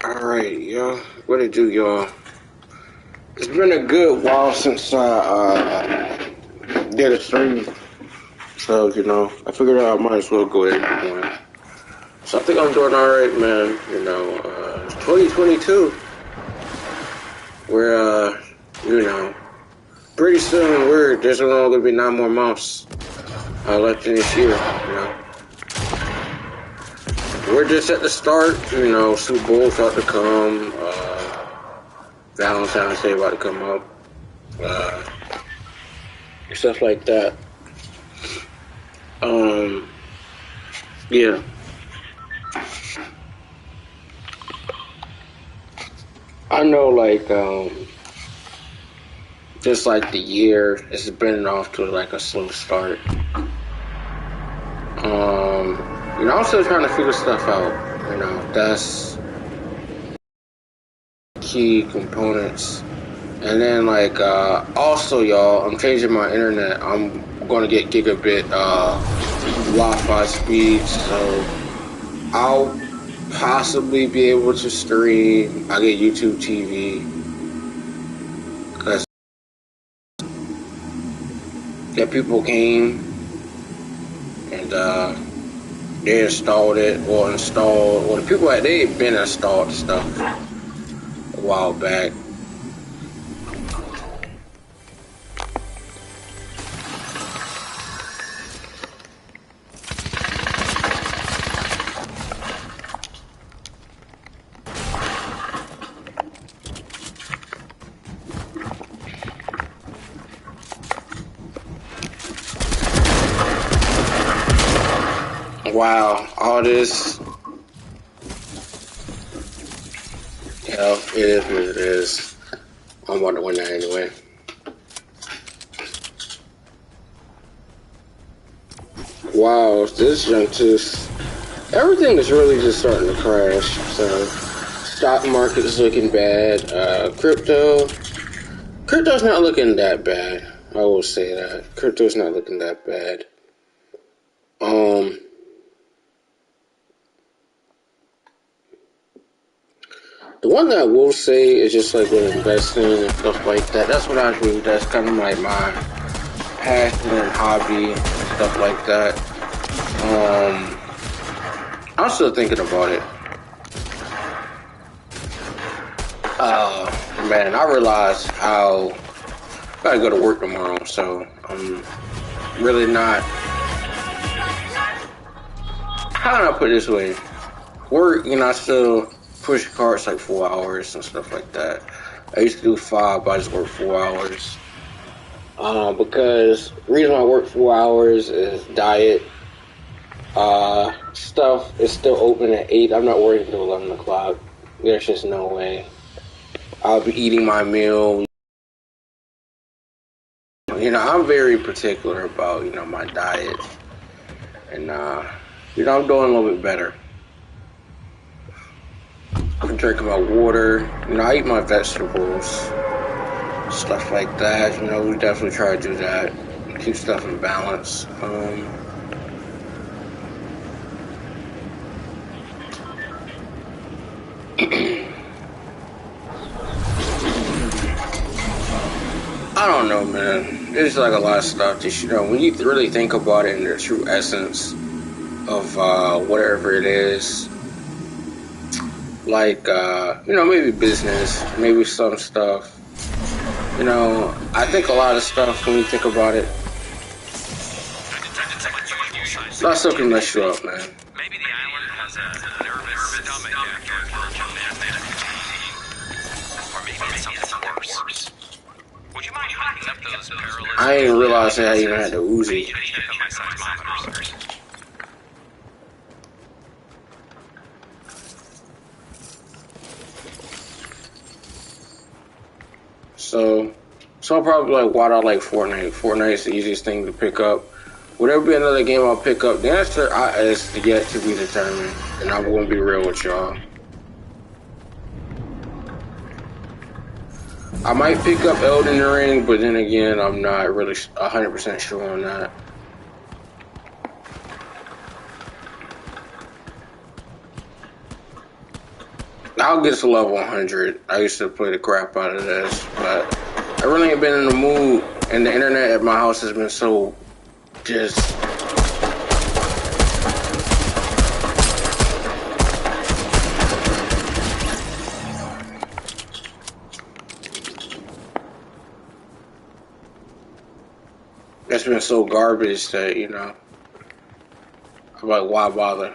Alright, y'all. What it do, y'all? It's been a good while since I did a stream. So, I figured I might as well go ahead and do one. So I think I'm doing alright, man. It's 2022. We're, pretty soon there's only going to be 9 more months left in this year. We're just at the start, Super Bowl's about to come, Valentine's Day about to come up, stuff like that. Yeah. I know, just like the year, it's been off to like a slow start. I'm still trying to figure stuff out. That's key components. And then, also, y'all, I'm changing my internet. I'm going to get gigabit Wi-Fi speed, so I'll possibly be able to stream. I get YouTube TV because people came and they installed it or the people that they had been installed stuff a while back. Wow, all this, it is what it is. I'm about to win that anyway. Wow, this junk everything is really just starting to crash. So, stock market is looking bad. Crypto's not looking that bad. I will say that. Crypto's not looking that bad. The one that I will say is just like with investing and stuff like that. That's what I do. That's kind of like my passion and hobby, stuff like that. I'm still thinking about it. Man, I realized how I gotta go to work tomorrow, so I'm really not. How do I put it this way? Work, I still push carts like 4 hours and stuff like that. I used to do 5, but I just work 4 hours. Because the reason I work 4 hours is diet. Stuff is still open at 8. I'm not working until 11 o'clock. There's just no way. I'll be eating my meal. I'm very particular about, my diet. And, I'm doing a little bit better. I'm drinking my water. I eat my vegetables. Stuff like that. We definitely try to do that. Keep stuff in balance. I don't know, man. There's like a lot of stuff that, when you really think about it in the true essence of whatever it is, like, maybe business, maybe some stuff. I think a lot of stuff, when you think about it, a lot of stuff can mess you up, man. Maybe the island has a nervous stomach or maybe it's something worse. Would you mind hooking up those parallel? I didn't realize that I even had the Uzi. So I'll probably why do I like Fortnite? Fortnite's the easiest thing to pick up. Would there be another game I'll pick up? The answer is yet to be determined, and I'm going to be real with y'all. I might pick up Elden Ring, but then again, I'm not really 100% sure on that. I'll get to level 100. I used to play the crap out of this, but I really ain't been in the mood, and the internet at my house has been so just. It's been so garbage that, I'm like, why bother?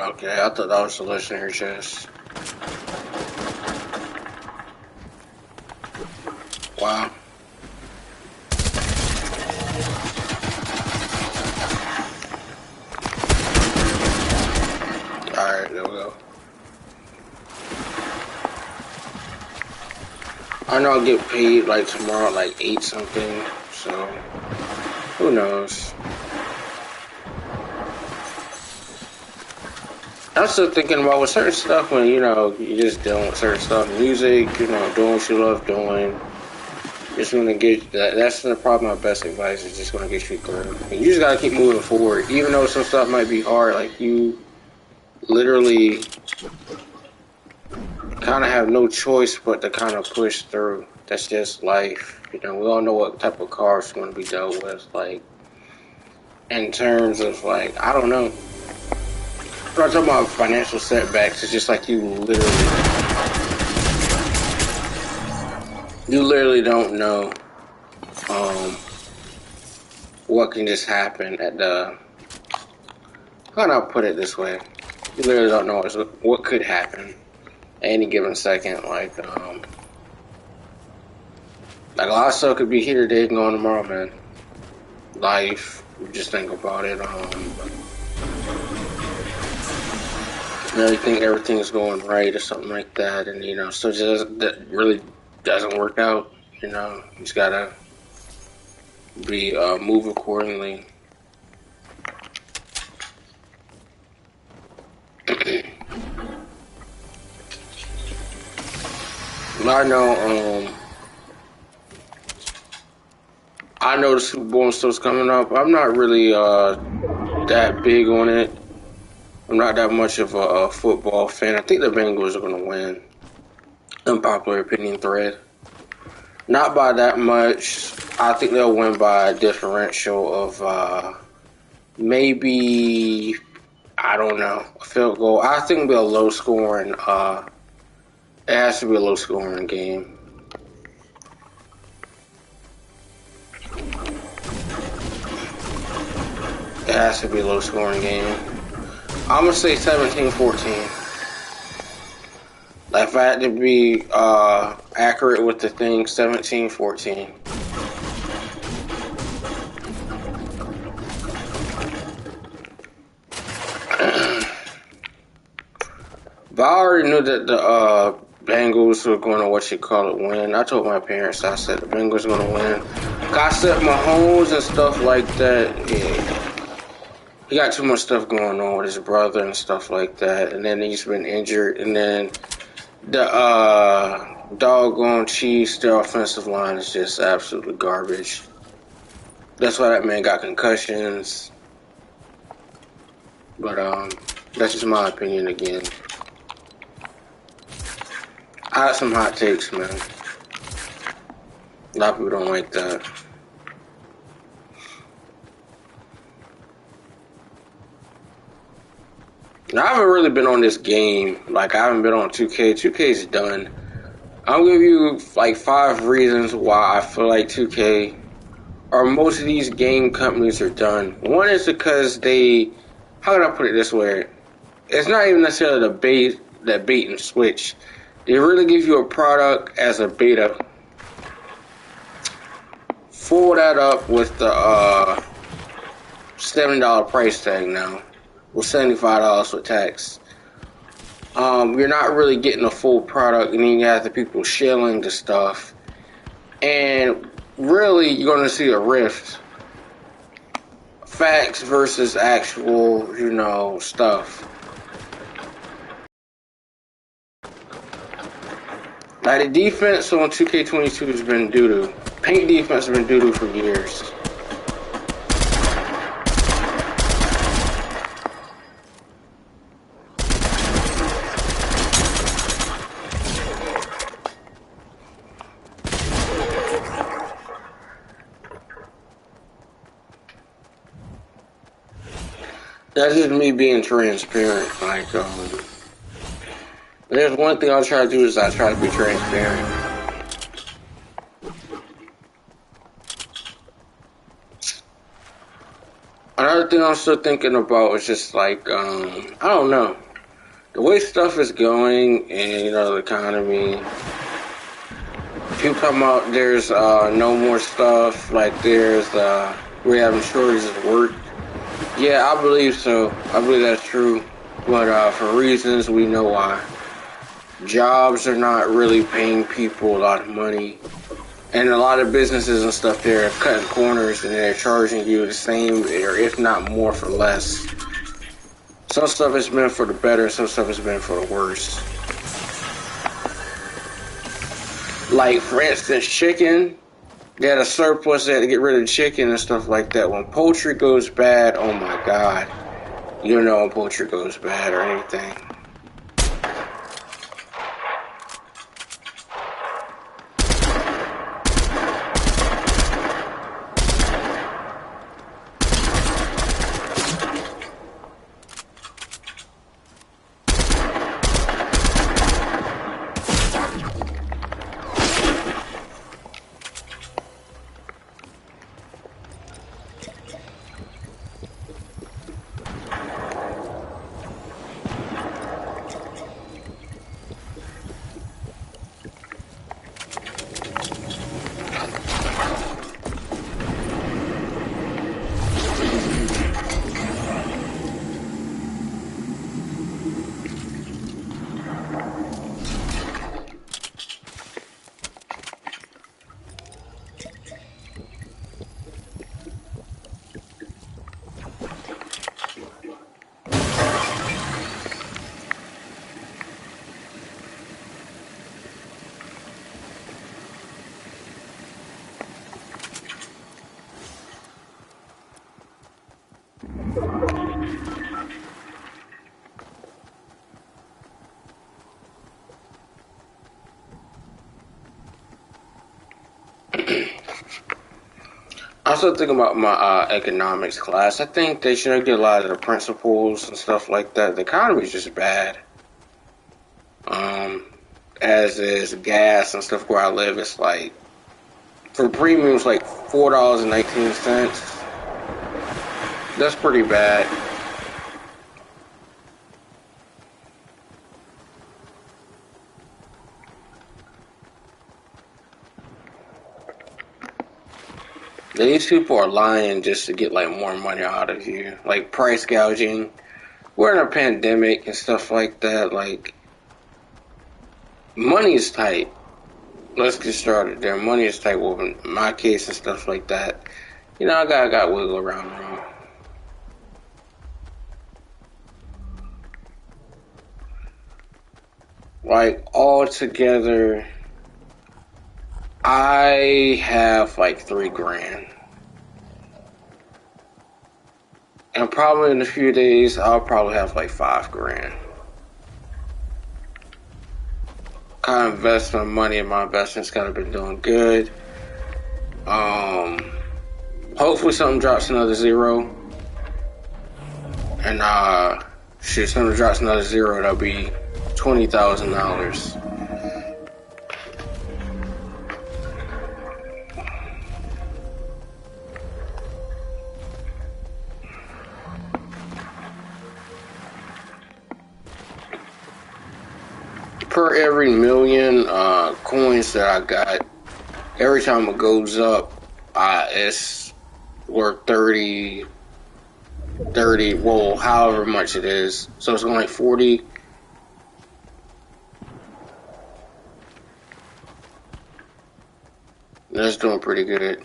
Okay, I thought that was the listener chest. Wow. Alright, there we go. I know I'll get paid like tomorrow, like 8 something, so who knows? I'm still thinking about with certain stuff when, you just dealing with certain stuff, music, doing what you love doing. Just gonna get that's the problem. My best advice is just gonna get you through. And you just gotta keep moving forward, even though some stuff might be hard. Like you literally kind of have no choice but to kind of push through. That's just life. We all know what type of cards going to be dealt with. Like in terms of like, I don't know. When I'm talking about financial setbacks, it's just like you literally don't know what can just happen at the. How can I put it this way? You literally don't know what could happen at any given second. Like a lot of stuff could be here today and gone tomorrow, man. Life, just think about it. You think everything's going right or something like that, and so that really doesn't work out. You just gotta be move accordingly. I know the Super Bowl and stuff's coming up. I'm not really that big on it. I'm not that much of a football fan. I think the Bengals are going to win. Unpopular opinion thread. Not by that much. I think they'll win by a differential of maybe, I don't know, a field goal. I think it'll be a low scoring. It has to be a low scoring game. It has to be a low scoring game. I'm going to say 17-14. Like if I had to be accurate with the thing, 17-14. But I already knew that the Bengals were going to win. I told my parents, I said the Bengals are going to win. I said Mahomes and stuff like that. Yeah. He got too much stuff going on with his brother and stuff like that. And then he's been injured. And then the doggone Chiefs, their offensive line is just absolutely garbage. That's why that man got concussions. But that's just my opinion again. I have some hot takes, man. A lot of people don't like that. Now, I haven't really been on this game. Like, I haven't been on 2K. 2K's done. I'll give you, like, 5 reasons why I feel like 2K or most of these game companies are done. One is because how can I put it this way? It's not even necessarily that bait and switch. They really give you a product as a beta. Fool that up with the $70 price tag now. With $75 with tax. You're not really getting a full product, and then you have the people shilling the stuff. And really, you're going to see a rift. Facts versus actual, stuff. Like, the defense on 2K22 has been doo-doo. Paint defense has been doo-doo for years. That's just me being transparent. Like, there's one thing I try to do is I try to be transparent. Another thing I'm still thinking about is just like, I don't know. The way stuff is going and, you know, the economy, people talking about there's no more stuff, like we're having shortages of work. Yeah, I believe so. I believe that's true. But for reasons we know why. Jobs are not really paying people a lot of money. And a lot of businesses and stuff, they're cutting corners and they're charging you the same, or if not more, for less. Some stuff has been for the better, some stuff has been for the worse. Like, for instance, chicken. They had a surplus, they had to get rid of chicken and stuff like that. When poultry goes bad, oh my god. You know when poultry goes bad or anything. I'm still thinking about my economics class. I think they should get a lot of the principles and stuff like that. The economy is just bad. Um, as is gas and stuff where I live. It's like for premium, it's like $4.19. That's pretty bad. These people are lying just to get like more money out of you, like price gouging. We're in a pandemic and stuff like that. Like, money is tight. Let's get started there. Money is tight. Well, in my case and stuff like that, you know, I got wiggle around room. Like all together, I have like 3 grand. And probably in a few days, I'll probably have like 5 grand. Kind of invest my money in my investments. Kind of been doing good. Um, Hopefully something drops another zero. And shit, something drops another zero. That'll be $20,000. Per every million coins that I got, every time it goes up, it's worth 30, well, however much it is. So it's only 40. That's doing pretty good.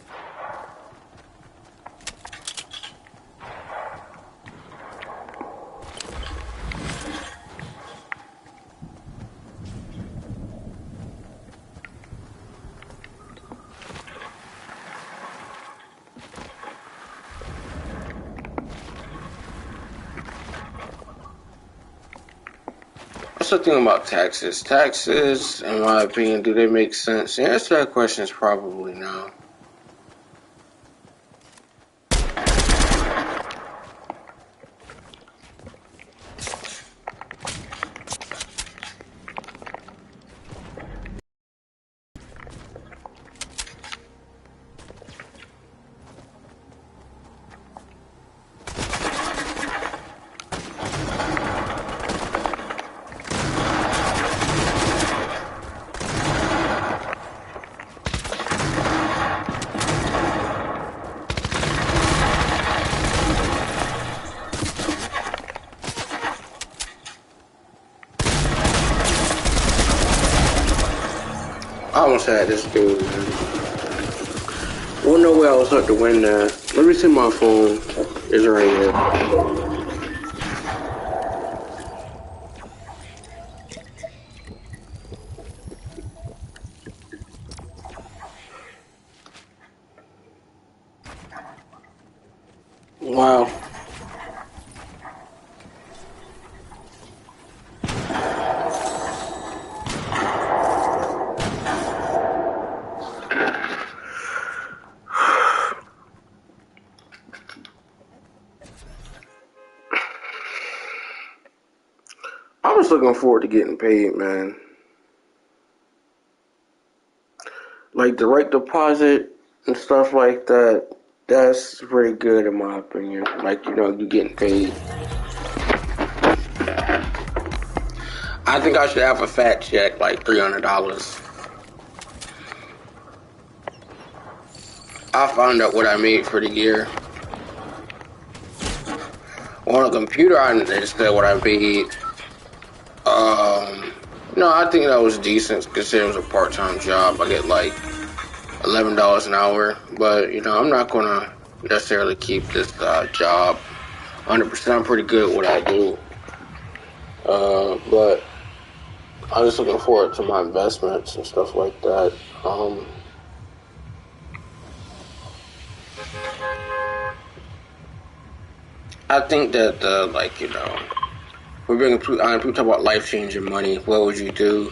the thing about taxes? Taxes, in my opinion, do they make sense? The answer to that question is probably no. I almost had this dude, man. Well, no way I was up to win that. Let me see my phone. It's right here. Wow. I was looking forward to getting paid, man. Like direct deposit and stuff like that. That's pretty good in my opinion. Like, you getting paid. I think I should have a fat check, like $300. I found out what I made for the year. On a computer, I understood what I paid. No, I think that was decent considering it was a part-time job. I get like $11 an hour, but I'm not gonna necessarily keep this job 100%. I'm pretty good at what I do, but I'm just looking forward to my investments and stuff like that. I think that we're people talk about life-changing money. What would you do?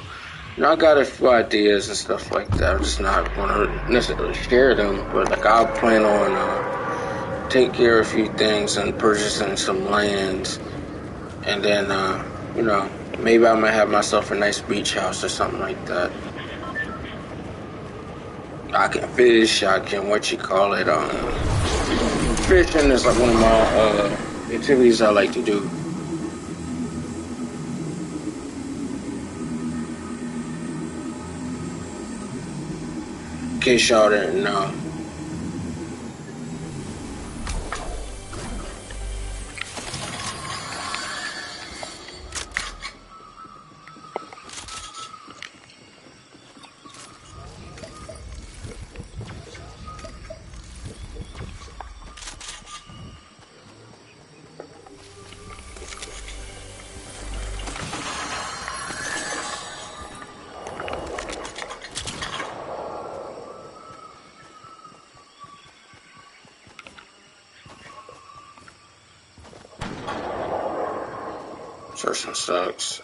I got a few ideas and stuff like that. I'm just not gonna necessarily share them, but like I plan on taking care of a few things and purchasing some lands, and then maybe I might have myself a nice beach house or something like that. I can fish. I can fishing is like one of my activities I like to do. In case y'all didn't know. Person sucks.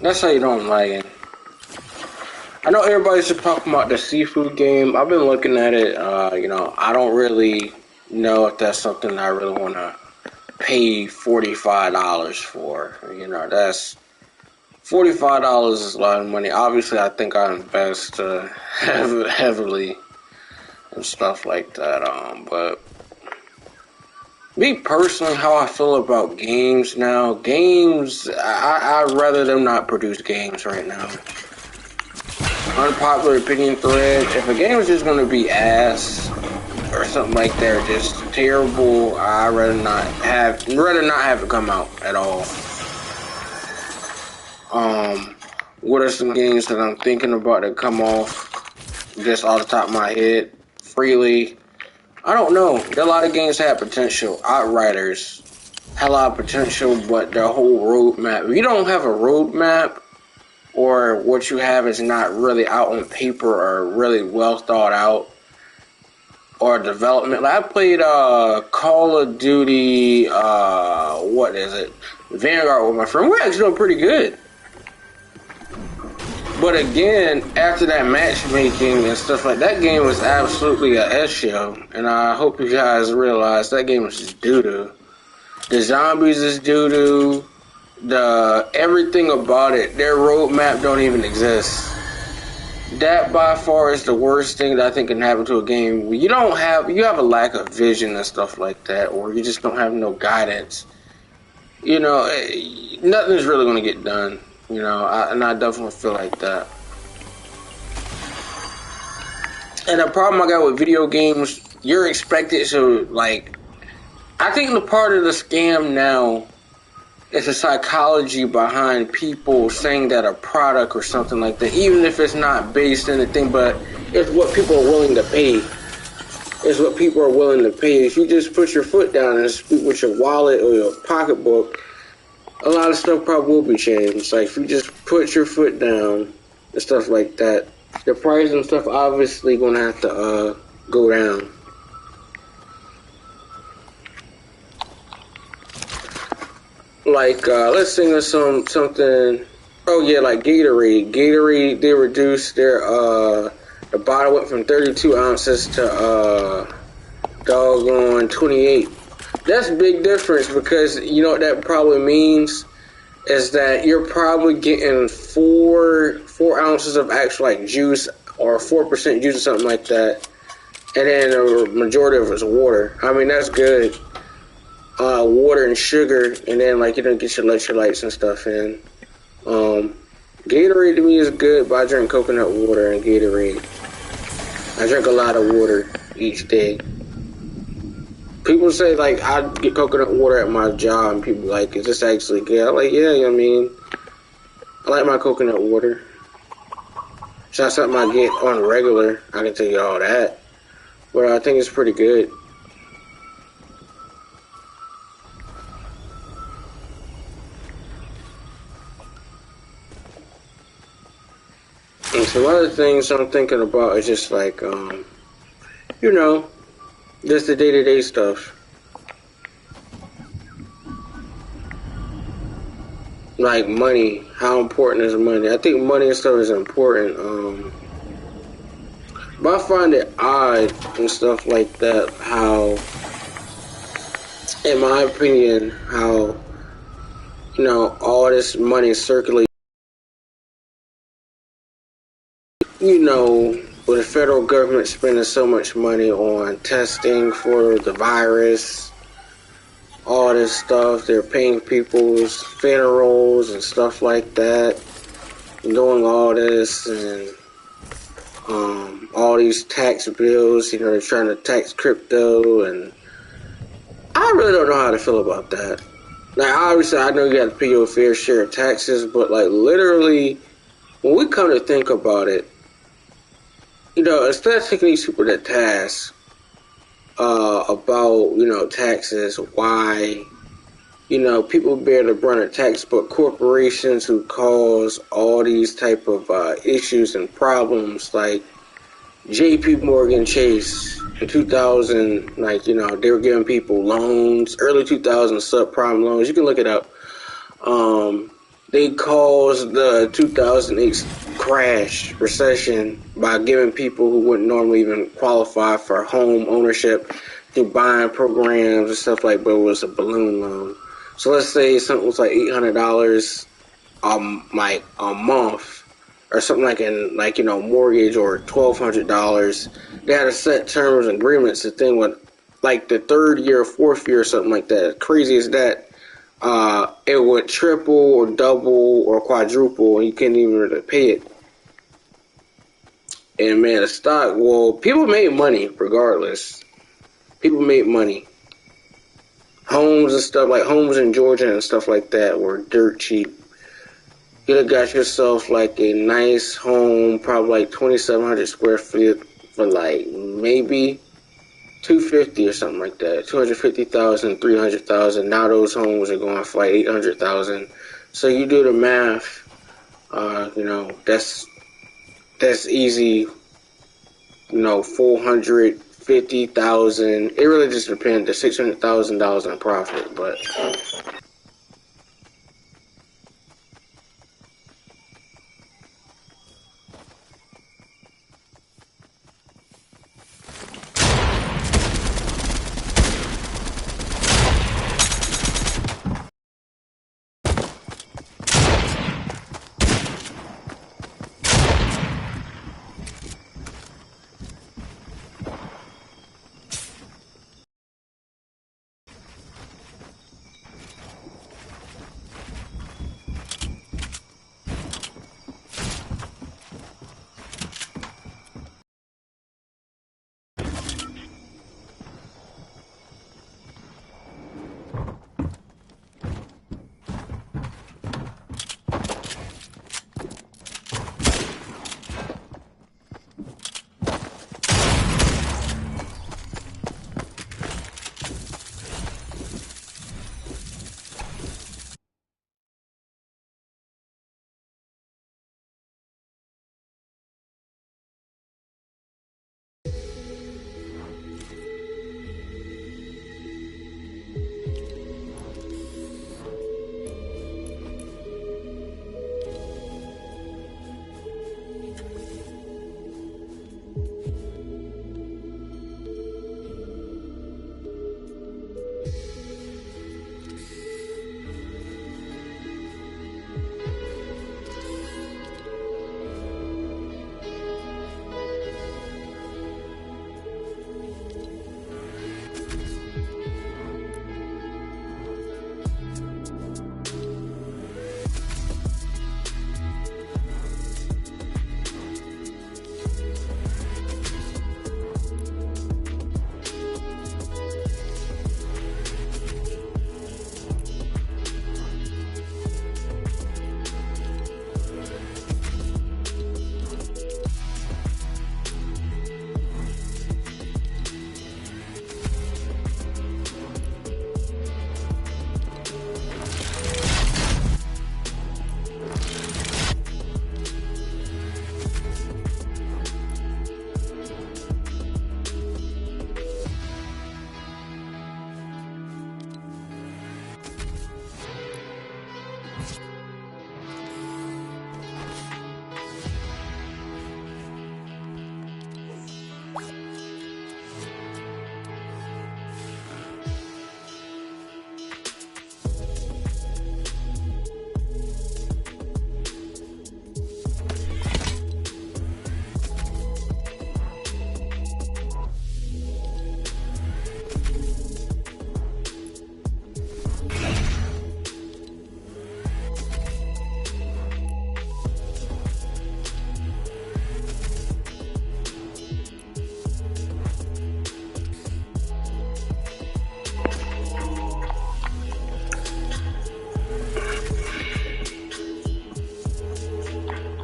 That's how you know I'm lagging. I know everybody's talking about the seafood game. I've been looking at it. I don't really know if that's something I really want to pay $45 for. You know, that's $45 is a lot of money. Obviously, I think I invest heavily and stuff like that. But me personally, how I feel about games now, games, I'd rather them not produce games right now. Unpopular opinion thread, if a game is just going to be ass or something like that, or just terrible, I'd rather not have it come out at all. What are some games that I'm thinking about that come off just off the top of my head freely? I don't know. There are a lot of games that have potential. Outriders had a lot of potential, but their whole roadmap. If you don't have a roadmap, or what you have is not really out on paper or really well thought out, or development. Like I played Call of Duty, what is it? Vanguard with my friend. We're actually doing pretty good. But again, after that matchmaking and stuff like that, game was absolutely a S show. And I hope you guys realize that game was just doo-doo. The zombies is doo-doo. Everything about it, their roadmap don't even exist. That by far is the worst thing that I think can happen to a game. You have a lack of vision and stuff like that, or you just don't have no guidance. You know, nothing's really going to get done. You know, and I definitely feel like that. And the problem I got with video games, you're expected to, like, I think the part of the scam now is the psychology behind people saying that a product or something like that, even if it's not based in the thing, but it's what people are willing to pay. It's what people are willing to pay. If you just put your foot down and speak with your wallet or your pocketbook, a lot of stuff probably will be changed. Like, if you just put your foot down and stuff like that, the price and stuff obviously gonna have to go down. Like, let's think of something. Oh yeah, like Gatorade. Gatorade, they reduced their the bottle went from 32 ounces to doggone 28. That's a big difference, because you know what that probably means is that you're probably getting four ounces of actual like juice, or 4% juice or something like that, and then the majority of it's water. I mean, that's good. Water and sugar, and then like you don't get your electrolytes and stuff in. Gatorade to me is good, but I drink coconut water and Gatorade. I drink a lot of water each day. People say, like, I get coconut water at my job, and people like, is this actually good? I'm like, yeah, you know what I mean? I like my coconut water. It's not something I get on the regular, I can tell you all that. But I think it's pretty good. And some other things I'm thinking about is just like, you know, just the day-to-day stuff. Like money, how important is money? I think money and stuff is important. But I find it odd and stuff like that how, in my opinion, how, you know, all this money circulates. You know, with the federal government spending so much money on testing for the virus, all this stuff, they're paying people's funerals and stuff like that, and doing all this, and all these tax bills, you know, they're trying to tax crypto, and I really don't know how to feel about that. Like, obviously, I know you got to pay your fair share of taxes, but, like, literally, when we come to think about it, you know, instead of taking these people to task about, you know, taxes, why, you know, people bear the brunt of tax, but corporations who cause all these type of issues and problems, like J.P. Morgan Chase in 2000, like, you know, they were giving people loans, early 2000s subprime loans. You can look it up. They caused the 2008 crash, recession, by giving people who wouldn't normally even qualify for home ownership through buying programs and stuff like, but it was a balloon loan. So let's say something was like $800, like a month, or something like in like mortgage, or $1,200. They had to set terms and agreements. The thing with like the third year, fourth year, or something like that. Crazy as that, it would triple or double or quadruple, and you couldn't even really pay it. And man, the stock, well, people made money regardless. People made money. Homes and stuff, like homes in Georgia and stuff like that, were dirt cheap. You could have got yourself like a nice home, probably like 2,700 square feet, for like maybe 250 or something like that. 250,000, 300,000. Now those homes are going for like 800,000. So you do the math. That's easy. 450,000. It really just depends. The $600,000 in profit, but.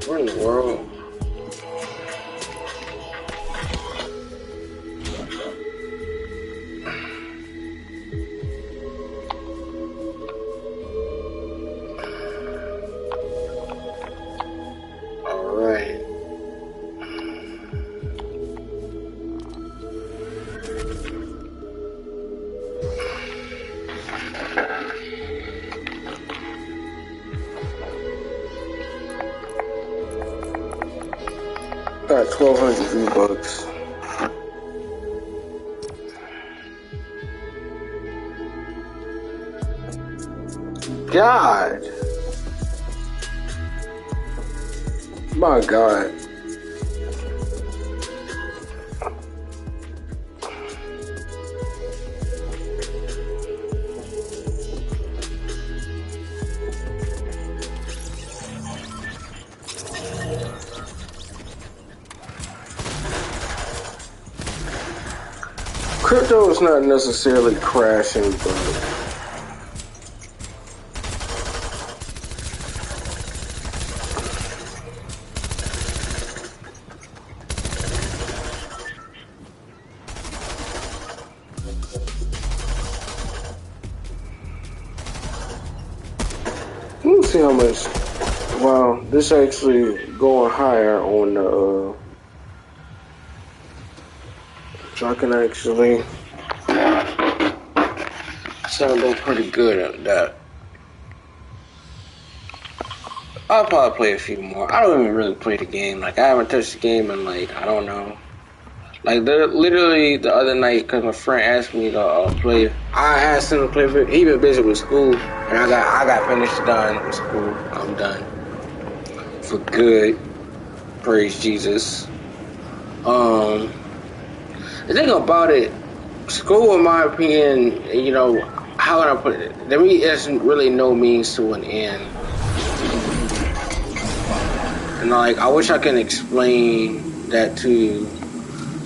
What in the world? Alright. Got 1,200 V-Bucks. God. My God. Crypto is not necessarily crashing, but let me see how much. Wow, this actually going higher on the. So I can actually. So I'm doing pretty good at that. I'll probably play a few more. I don't even really play the game. Like, I haven't touched the game in, like, I don't know. Like, literally the other night, because my friend asked me to play. I asked him to play. He been busy with school, and I got finished done with school. I'm done for good. Praise Jesus. The thing about it, school, in my opinion, you know, how can I put it? There isn't really no means to an end. And like, I wish I can explain that to you.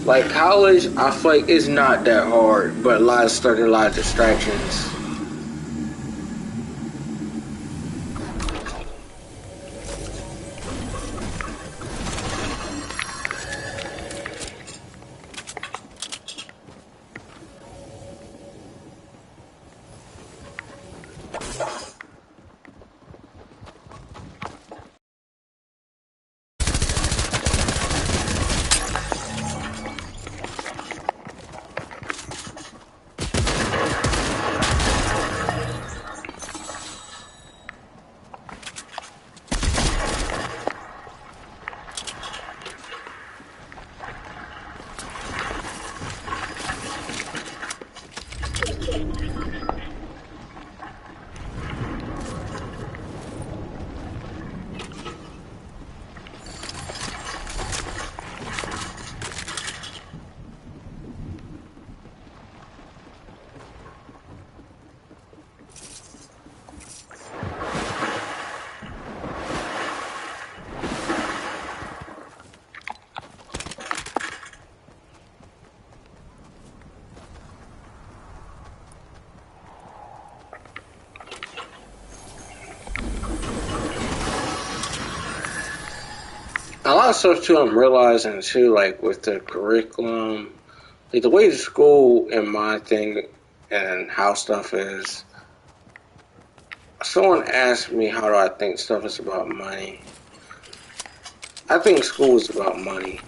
Like, college, I feel like it's not that hard, but a lot of distractions. A lot of stuff too I'm realizing too, like with the curriculum, like the way the school and my thing and how stuff is. Someone asked me how do I think stuff is about money. I think school is about money.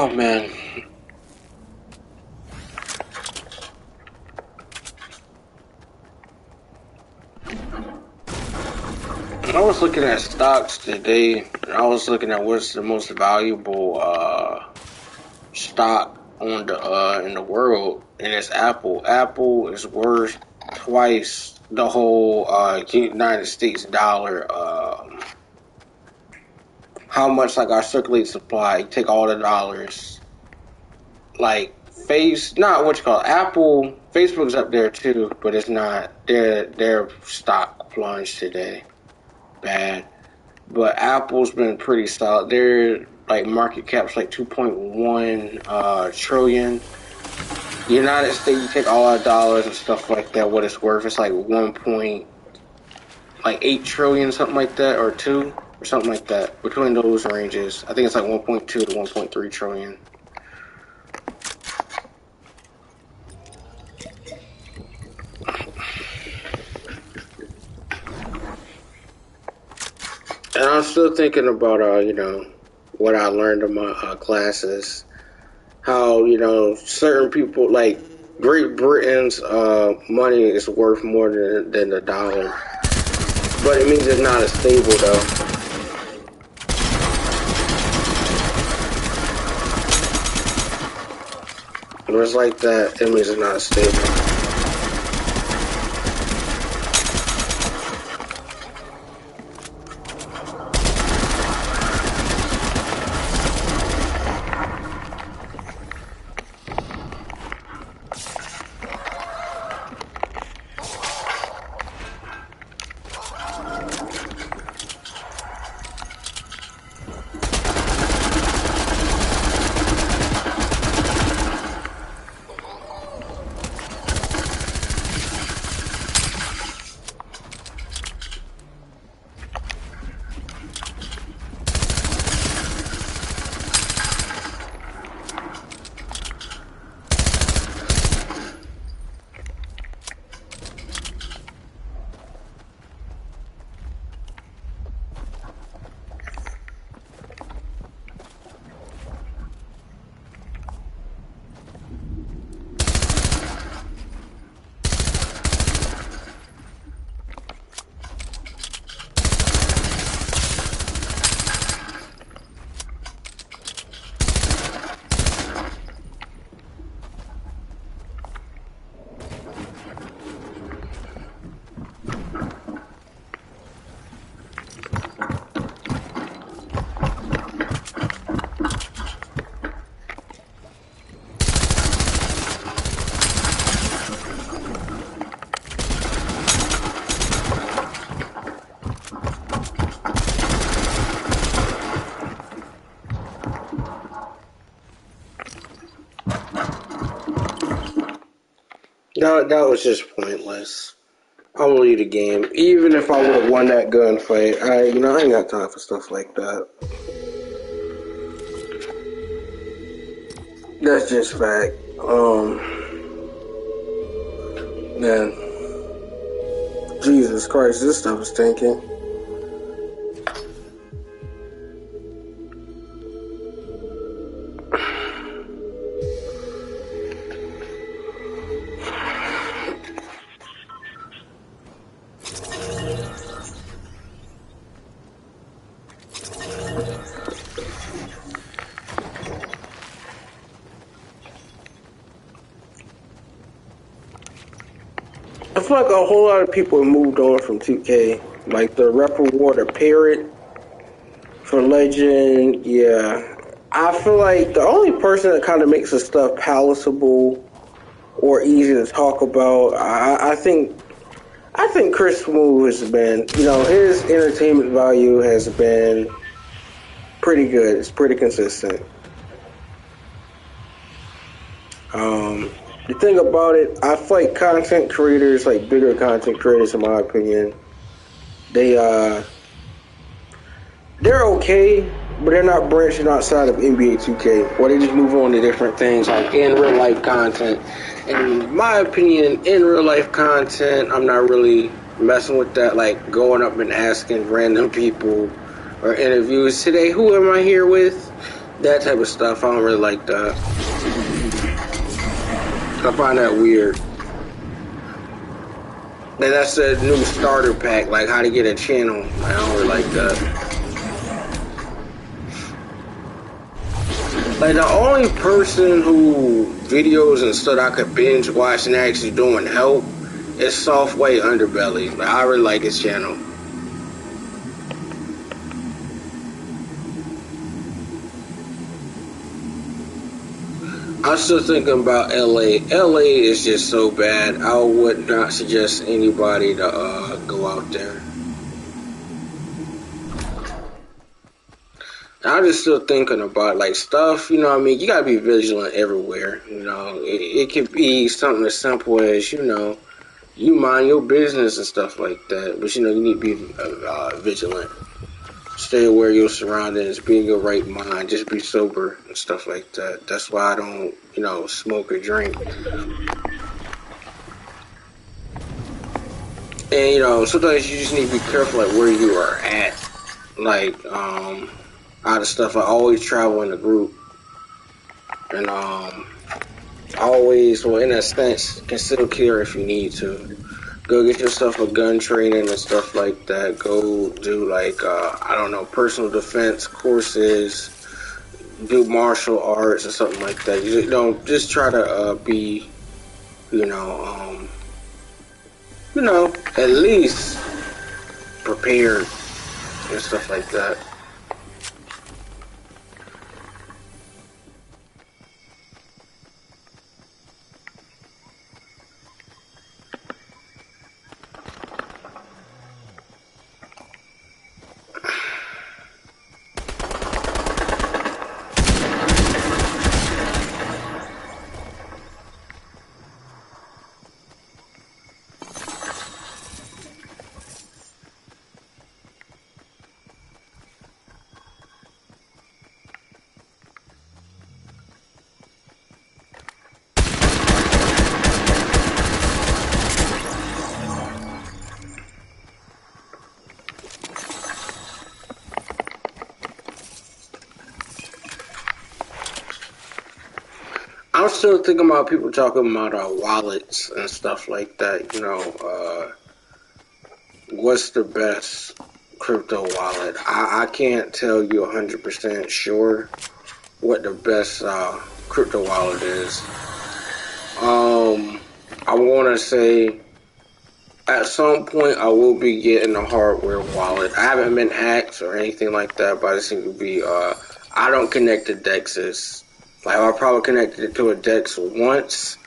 Oh man. I was looking at stocks today. I was looking at what's the most valuable stock on the in the world, and it's Apple. Apple is worth twice the whole United States dollar. How much like our circulating supply? Take all the dollars. Like not what you call it, Apple. Facebook's up there too, but it's not. Their stock plunged today. Bad. But Apple's been pretty solid. Their like market cap's like 2.1 trillion. The United States, you take all our dollars and stuff like that, what it's worth, it's like 1.8 trillion, something like that, or two, or something like that. Between those ranges, I think it's like 1.2 to 1.3 trillion. And I'm still thinking about, what I learned in my classes. How, certain people, like Great Britain's money is worth more than the dollar. But it means it's not as stable, though. When it's like that, it means it's not as stable. That was just pointless. I will leave the game. Even if I would have won that gunfight, I ain't got time for stuff like that. That's just fact. Man. Jesus Christ, this stuff is stinking. I feel like a whole lot of people have moved on from 2K. Like the rep reward or parrot for Legend, yeah. I feel like the only person that kind of makes the stuff palatable or easy to talk about, I think Chris Wu has been, his entertainment value has been pretty good. It's pretty consistent. The thing about it, I feel like content creators, like bigger content creators, in my opinion, they're okay, but they're not branching outside of NBA 2K, or they just move on to different things, like in real life content. And in my opinion, in real life content, I'm not really messing with that, like going up and asking random people or interviews today, who am I here with? That type of stuff, I don't really like that. I find that weird. And that's a new starter pack, like how to get a channel. I don't really like that. Like the only person who videos and stuff I could binge watch and actually doing help is Softway Underbelly. Like, I really like his channel. I'm still thinking about LA. LA is just so bad. I would not suggest anybody to go out there. I'm just still thinking about like stuff, you know what I mean? You gotta be vigilant everywhere. You know, it could be something as simple as, you know, you mind your business and stuff like that. But you know, you need to be vigilant. Stay aware of your surroundings, be in your right mind, just be sober and stuff like that. That's why I don't, you know, smoke or drink. And you know, sometimes you just need to be careful like where you are at. Like, out of stuff, I always travel in a group. And always, well, in a sense, consider care if you need to. Go get yourself a gun training and stuff like that. Go do like I don't know, personal defense courses. Do martial arts or something like that. You don't just try to be, you know, at least prepared and stuff like that. I'm still thinking about people talking about wallets and stuff like that. You know, what's the best crypto wallet? I can't tell you 100% sure what the best crypto wallet is. I want to say at some point I will be getting a hardware wallet. I haven't been hacked or anything like that, but I seem to be. I don't connect to DEXs. Like, I probably connected it to a DEX once.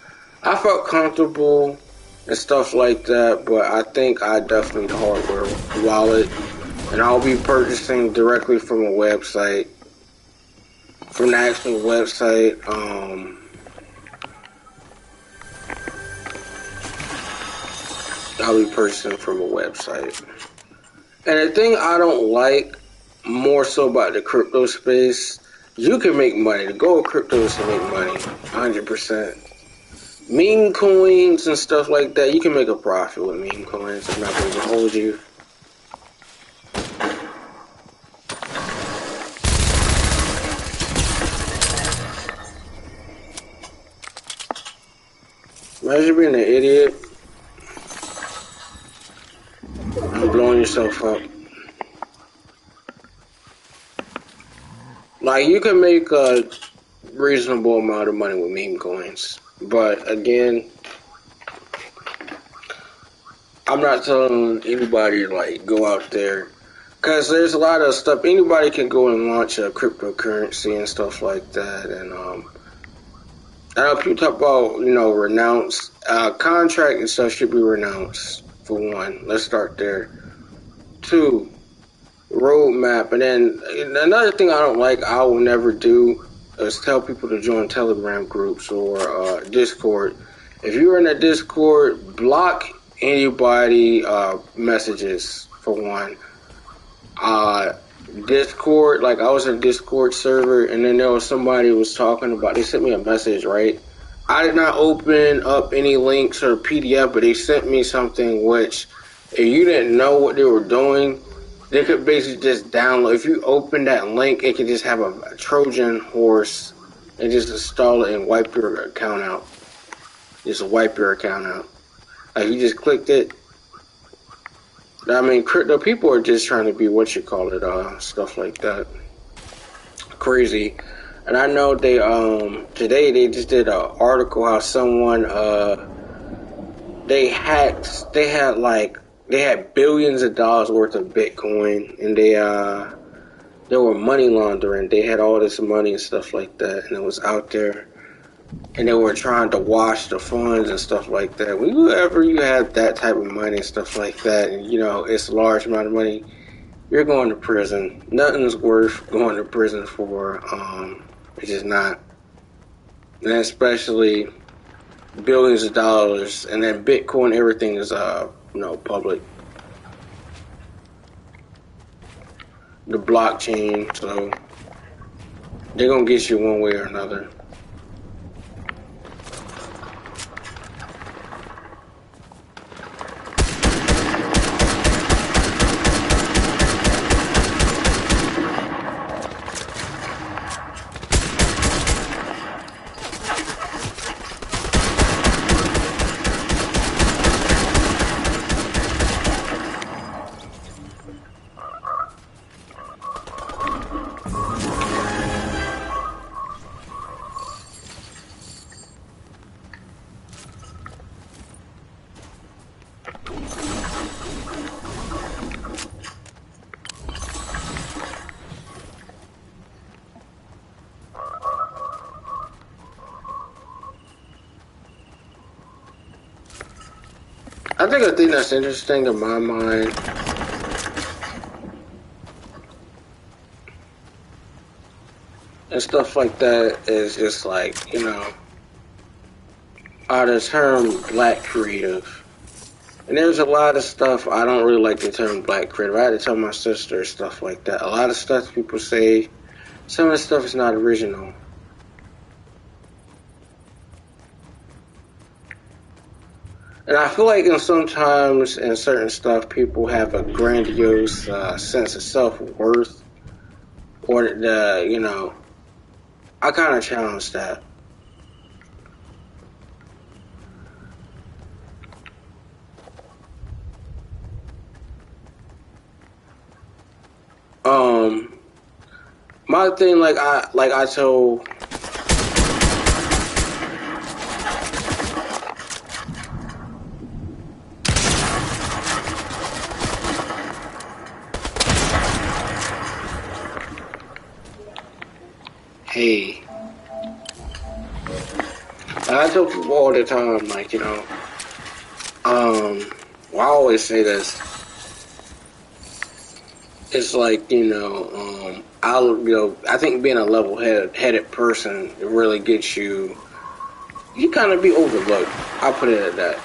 I felt comfortable and stuff like that, but I think I definitely need a hardware wallet. And I'll be purchasing directly from a website. From the actual website. I'll be purchasing from a website. And the thing I don't like more so about the crypto space, you can make money. The goal of crypto is to make money, 100%. Meme coins and stuff like that, you can make a profit with meme coins. I'm not going to hold you. Imagine being an idiot and blowing yourself up. Like, you can make a reasonable amount of money with meme coins. But, again, I'm not telling anybody, like, go out there. Because there's a lot of stuff. Anybody can go and launch a cryptocurrency and stuff like that. And, I know people talk about, you know, renounce. Contract and stuff should be renounced, for one. Let's start there. 2, roadmap. And then another thing I don't like, I will never do, is tell people to join Telegram groups or Discord. If you're in a Discord, block anybody messages, for one. Discord, like I was in a Discord server, and then there was somebody who was talking about, they sent me a message, right? I did not open up any links or PDF, but they sent me something which, if you didn't know what they were doing, They could basically just download. If you open that link, it could just have a Trojan horse and just install it and wipe your account out. Just wipe your account out. Like you just clicked it. I mean, crypto people are just trying to be what you call it, stuff like that. Crazy. And I know they today they just did an article how someone they had billions of dollars worth of Bitcoin, and they were money laundering. They had all this money and stuff like that, and it was out there, and they were trying to wash the funds and stuff like that. Whenever you have that type of money and stuff like that, and you know it's a large amount of money, you're going to prison. Nothing's worth going to prison for. It's just not, and especially billions of dollars, and then Bitcoin, everything is public. The blockchain, so they're gonna get you one way or another. I think a thing that's interesting in my mind and stuff like that is just like, you know, the term black creative. And there's a lot of stuff, I don't really like the term black creative. I had to tell my sister stuff like that. A lot of stuff people say, some of the stuff is not original. And I feel like sometimes in certain stuff, people have a grandiose sense of self-worth, or I kind of challenge that. My thing, like I told. Hey, I tell people all the time, like, well, I always say this. It's like, I think being a level-headed person, it really gets you kind of be overlooked. I'll put it at that.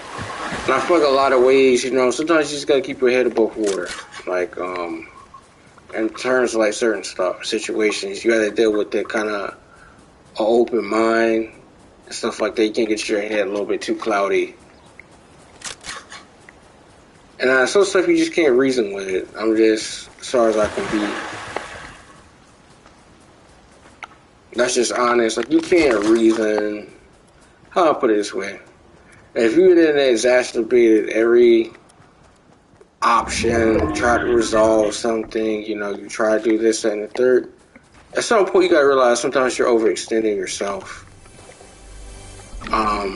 And I feel like a lot of ways, sometimes you just gotta keep your head above water. Like, in terms of like certain situations, you gotta deal with that kind of open mind and stuff like that. You can't get your head a little bit too cloudy. And some stuff you just can't reason with it. I'm just as far as I can be. That's just honest. Like, you can't reason. How I put it this way: if you didn't exacerbate every option, try to resolve something, you try to do this, that, and the third. At some point, you gotta realize sometimes you're overextending yourself. Now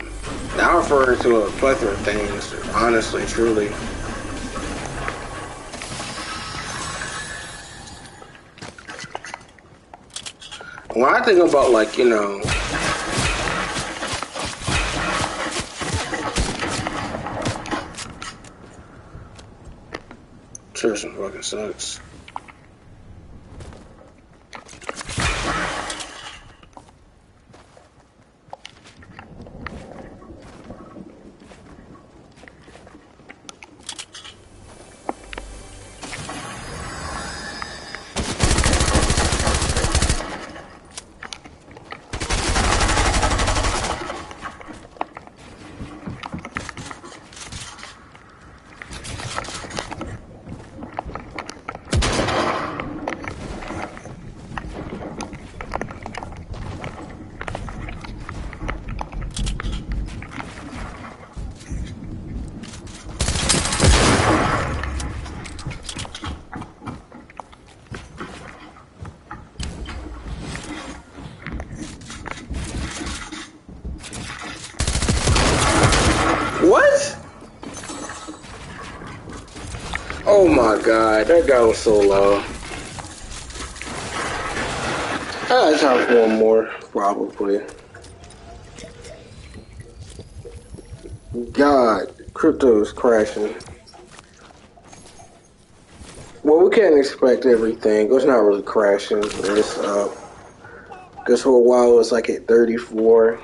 I'm referring to a plethora of things, honestly, truly. When I think about, like, Tristan fucking sucks. Oh my god, that guy was so low. I got time for one more, probably. God, crypto is crashing. Well, we can't expect everything. It's not really crashing. It's up. Because for a while it was like at 34.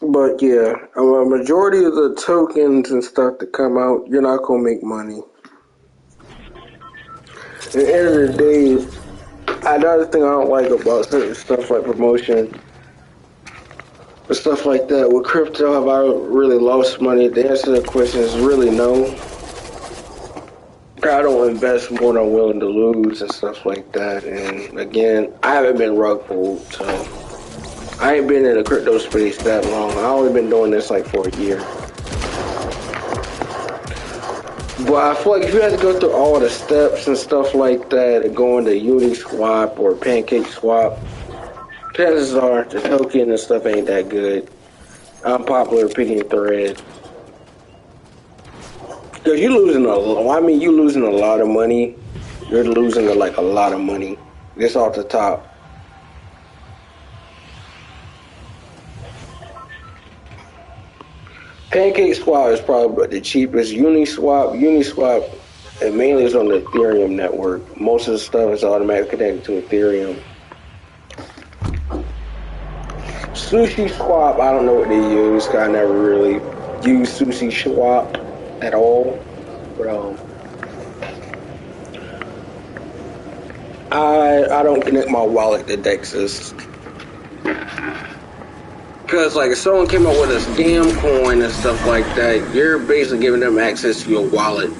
But yeah, a majority of the tokens and stuff that come out, you're not going to make money. At the end of the day, another thing I don't like about certain stuff like promotion and stuff like that, with crypto, have I really lost money? The answer to the question is really no. I don't invest more than I'm willing to lose and stuff like that. And again, I haven't been rug pulled, so I ain't been in the crypto space that long. I only been doing this like for a year. But I feel like if you have to go through all the steps and stuff like that and go into Uniswap or Pancake Swap, chances are the token and stuff ain't that good. Unpopular opinion thread. Because you're losing a lot. I mean, you're losing a lot of money. You're losing like a lot of money. This off the top. Pancake Swap is probably the cheapest. Uniswap, it mainly is on the Ethereum network. Most of the stuff is automatically connected to Ethereum. Sushi Swap, I don't know what they use. I never really used Sushi Swap at all. But I don't connect my wallet to Dexus. Because, like, if someone came up with a scam coin and stuff like that, you're basically giving them access to your wallet.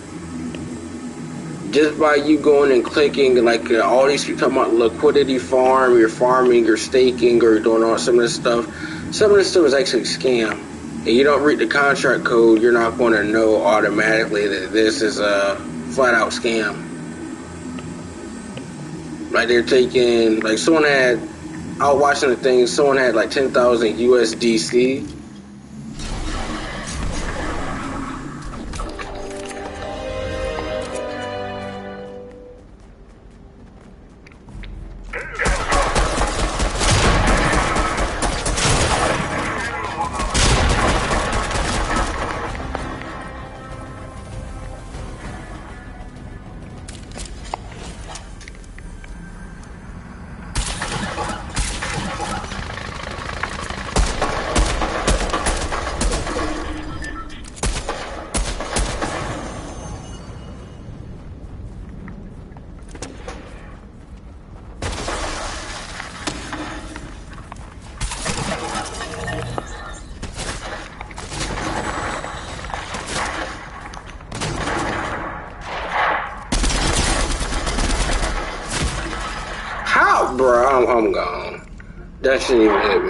Just by you going and clicking, like, all these people talking about liquidity farm, you're farming, you're staking, or doing all some of this stuff. Some of this stuff is actually a scam. And you don't read the contract code, you're not going to know automatically that this is a flat-out scam. Like, they're taking, like, someone had... I was watching the thing, someone had like 10,000 USDC. How, bro? I'm gone. That shouldn't even hit me.